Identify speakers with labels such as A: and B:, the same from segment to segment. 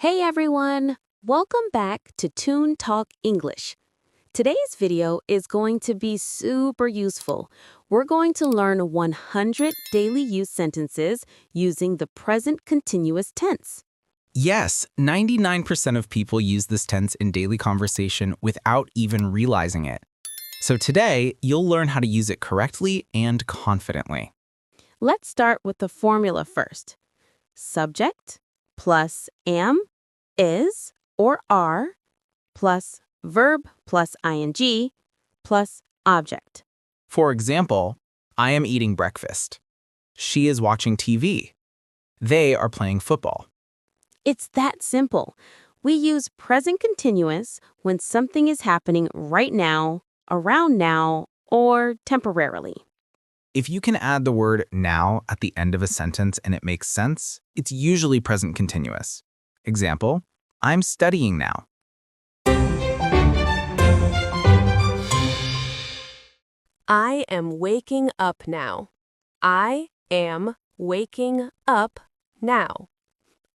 A: Hey everyone! Welcome back to Toon Talk English. Today's video is going to be super useful. We're going to learn 100 daily use sentences using the present continuous tense.
B: Yes, 99% of people use this tense in daily conversation without even realizing it. So today, you'll learn how to use it correctly and confidently.
A: Let's start with the formula first. Subject plus am, is, or are, plus verb plus ing, plus object.
B: For example, I am eating breakfast. She is watching TV. They are playing football.
A: It's that simple. We use present continuous when something is happening right now, around now, or temporarily.
B: If you can add the word now at the end of a sentence and it makes sense, it's usually present continuous. Example, I'm studying now.
A: I am waking up now. I am waking up now.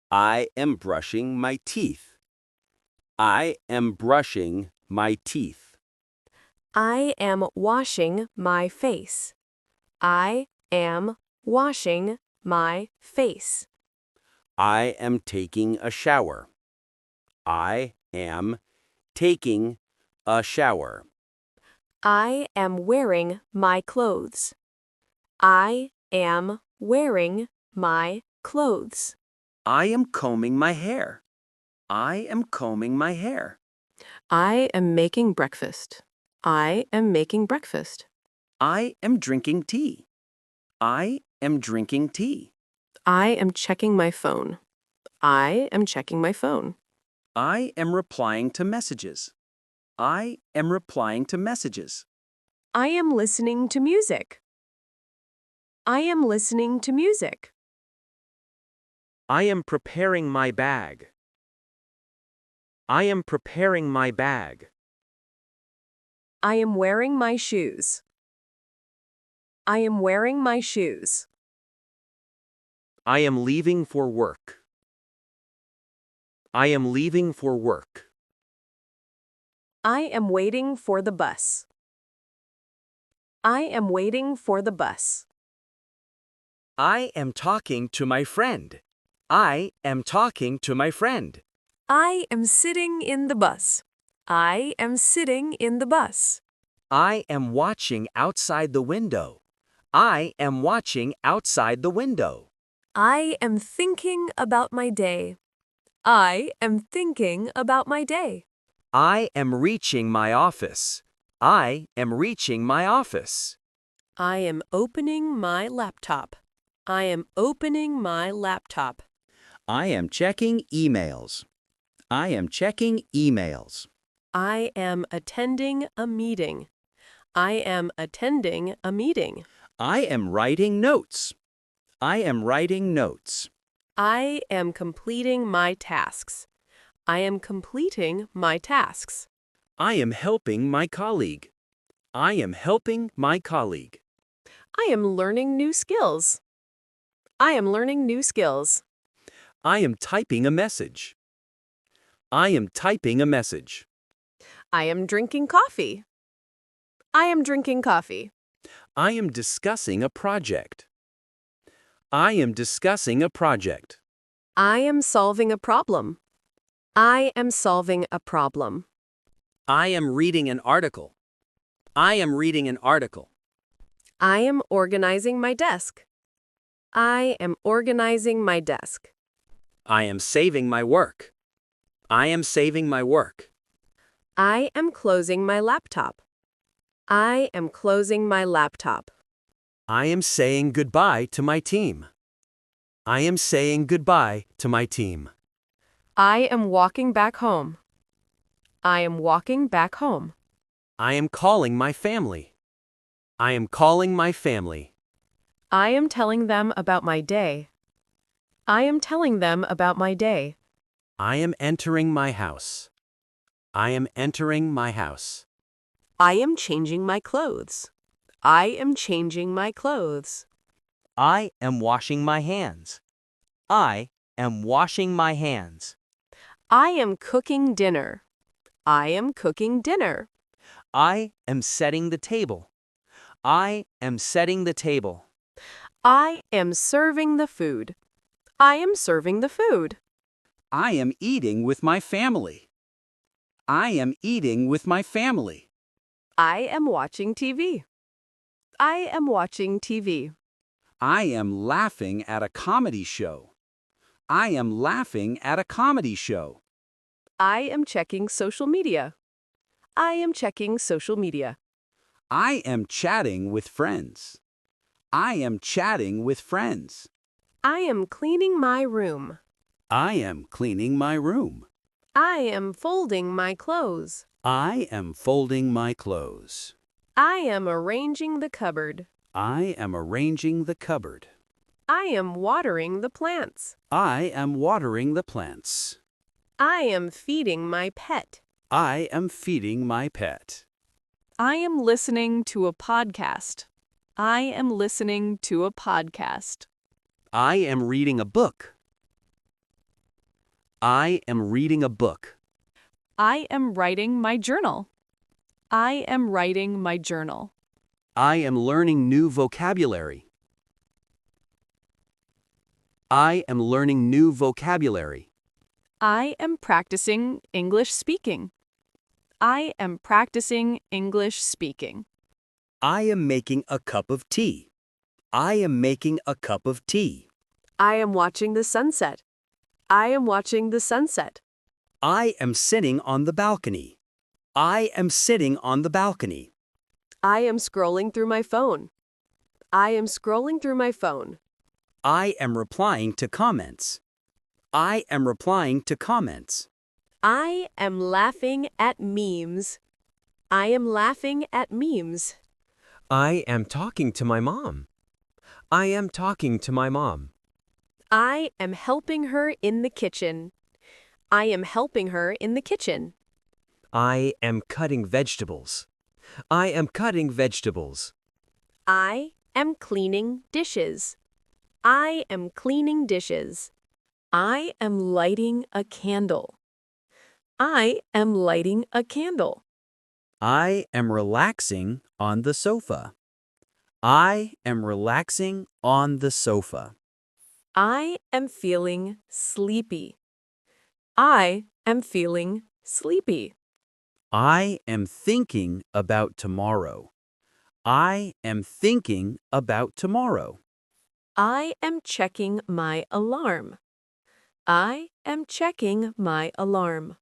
C: I am brushing my teeth. I am brushing my teeth.
A: I am washing my face. I am washing my face.
C: I am taking a shower. I am taking a shower.
A: I am wearing my clothes. I am wearing my clothes.
C: I am combing my hair. I am combing my hair.
A: I am making breakfast. I am making breakfast.
C: I am drinking tea. I am drinking tea.
A: I am checking my phone. I am checking my phone.
C: I am replying to messages. I am replying to messages.
A: I am listening to music. I am listening to music.
D: I am preparing my bag. I am preparing my bag.
A: I am wearing my shoes. I am wearing my shoes.
D: I am leaving for work. I am leaving for work.
A: I am waiting for the bus. I am waiting for the bus.
C: I am talking to my friend. I am talking to my friend.
A: I am sitting in the bus. I am sitting in the bus.
C: I am watching outside the window. I am watching outside the window.
A: I am thinking about my day. I am thinking about my day.
C: I am reaching my office. I am reaching my office.
A: I am opening my laptop. I am opening my laptop.
C: I am checking emails. I am checking emails.
A: I am attending a meeting. I am attending a meeting.
C: I am writing notes. I am writing notes.
A: I am completing my tasks. I am completing my tasks.
C: I am helping my colleague. I am helping my colleague.
A: I am learning new skills. I am learning new skills.
C: I am typing a message. I am typing a message.
A: I am drinking coffee. I am drinking coffee.
C: I am discussing a project. I am discussing a project.
A: I am solving a problem. I am solving a problem.
C: I am reading an article. I am reading an article.
A: I am organizing my desk. I am organizing my desk.
C: I am saving my work. I am saving my work.
A: I am closing my laptop. I am closing my laptop.
C: I am saying goodbye to my team. I am saying goodbye to my team.
A: I am walking back home. I am walking back home.
C: I am calling my family. I am calling my family.
A: I am telling them about my day. I am telling them about my day.
C: I am entering my house. I am entering my house.
A: I am changing my clothes. I am changing my clothes.
C: I am washing my hands. I am washing my hands.
E: I am cooking dinner. I am cooking dinner.
D: I am setting the table. I am setting the table.
E: I am serving the food. I am serving the food.
C: I am eating with my family. I am eating with my family.
E: I am watching TV. I am watching TV.
C: I am laughing at a comedy show. I am laughing at a comedy show.
E: I am checking social media. I am checking social media.
C: I am chatting with friends. I am chatting with friends.
E: I am cleaning my room.
C: I am cleaning my room.
E: I am folding my clothes.
C: I am folding my clothes.
E: I am arranging the cupboard.
C: I am arranging the cupboard.
E: I am watering the plants.
C: I am watering the plants.
E: I am feeding my pet.
C: I am feeding my pet.
E: I am listening to a podcast. I am listening to a podcast.
D: I am reading a book. I am reading a book.
E: I am writing my journal. I am writing my journal.
D: I am learning new vocabulary. I am learning new vocabulary.
E: I am practicing English speaking. I am practicing English speaking.
C: I am making a cup of tea. I am making a cup of tea.
E: I am watching the sunset. I am watching the sunset.
C: I am sitting on the balcony. I am sitting on the balcony.
E: I am scrolling through my phone. I am scrolling through my phone.
C: I am replying to comments. I am replying to comments.
E: I am laughing at memes. I am laughing at memes.
D: I am talking to my mom. I am talking to my mom.
E: I am helping her in the kitchen. I am helping her in the kitchen.
D: I am cutting vegetables. I am cutting vegetables.
E: I am cleaning dishes. I am cleaning dishes. I am lighting a candle. I am lighting a candle.
C: I am relaxing on the sofa. I am relaxing on the sofa.
E: I am feeling sleepy. I am feeling sleepy.
C: I am thinking about tomorrow. I am thinking about tomorrow.
E: I am checking my alarm. I am checking my alarm.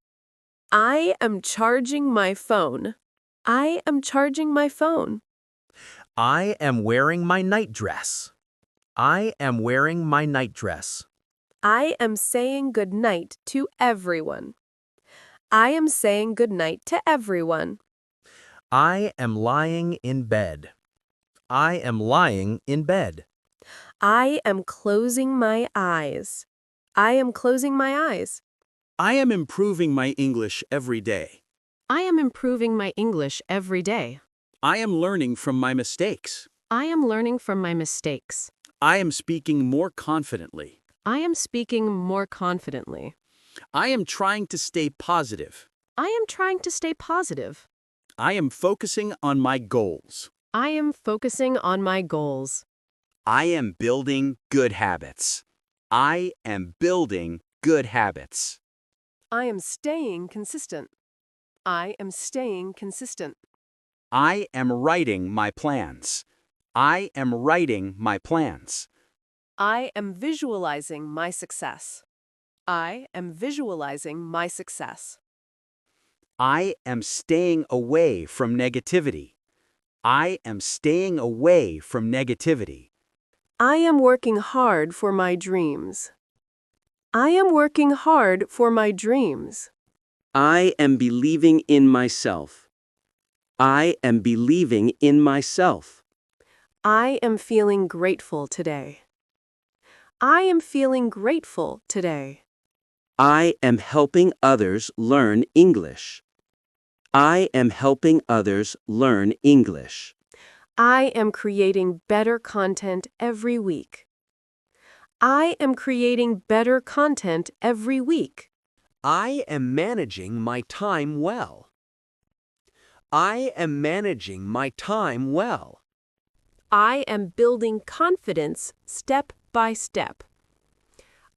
E: I am charging my phone. I am charging my phone.
C: I am wearing my nightdress. I am wearing my nightdress.
E: I am saying good night to everyone. I am saying good night to everyone.
C: I am lying in bed. I am lying in bed.
E: I am closing my eyes. I am closing my eyes.
C: I am improving my English every day.
E: I am improving my English every day.
C: I am learning from my mistakes.
E: I am learning from my mistakes.
C: I am speaking more confidently.
E: I am speaking more confidently.
C: I am trying to stay positive.
E: I am trying to stay positive.
C: I am focusing on my goals.
E: I am focusing on my goals.
C: I am building good habits. I am building good habits.
E: I am staying consistent. I am staying consistent.
C: I am writing my plans. I am writing my plans.
E: I am visualizing my success. I am visualizing my success.
C: I am staying away from negativity. I am staying away from negativity.
E: I am working hard for my dreams. I am working hard for my dreams.
C: I am believing in myself. I am believing in myself.
E: I am feeling grateful today. I am feeling grateful today.
C: I am helping others learn English. I am helping others learn English.
E: I am creating better content every week. I am creating better content every week.
D: I am managing my time well. I am managing my time well.
E: I am building confidence step by step.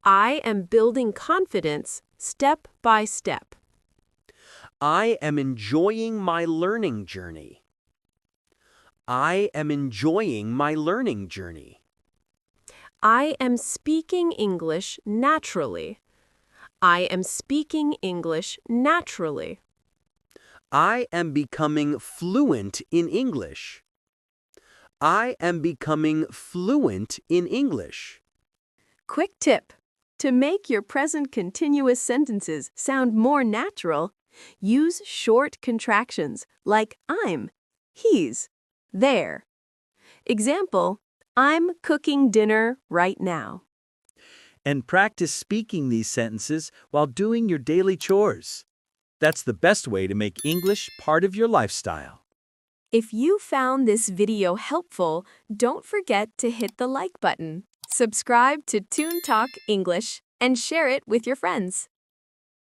E: I am building confidence step by step.
D: I am enjoying my learning journey. I am enjoying my learning journey.
E: I am speaking English naturally. I am speaking English naturally.
D: I am becoming fluent in English. I am becoming fluent in English.
E: Quick tip. To make your present continuous sentences sound more natural, use short contractions like I'm, he's, there. Example, I'm cooking dinner right now.
F: And practice speaking these sentences while doing your daily chores. That's the best way to make English part of your lifestyle.
E: If you found this video helpful, don't forget to hit the like button, subscribe to Toon Talk English, and share it with your friends.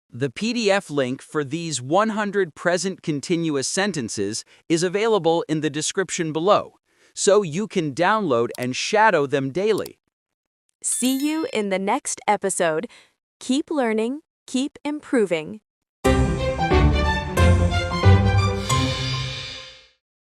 G: The PDF link for these 100 present continuous sentences is available in the description below, so you can download and shadow them daily.
E: See you in the next episode. Keep learning, keep improving.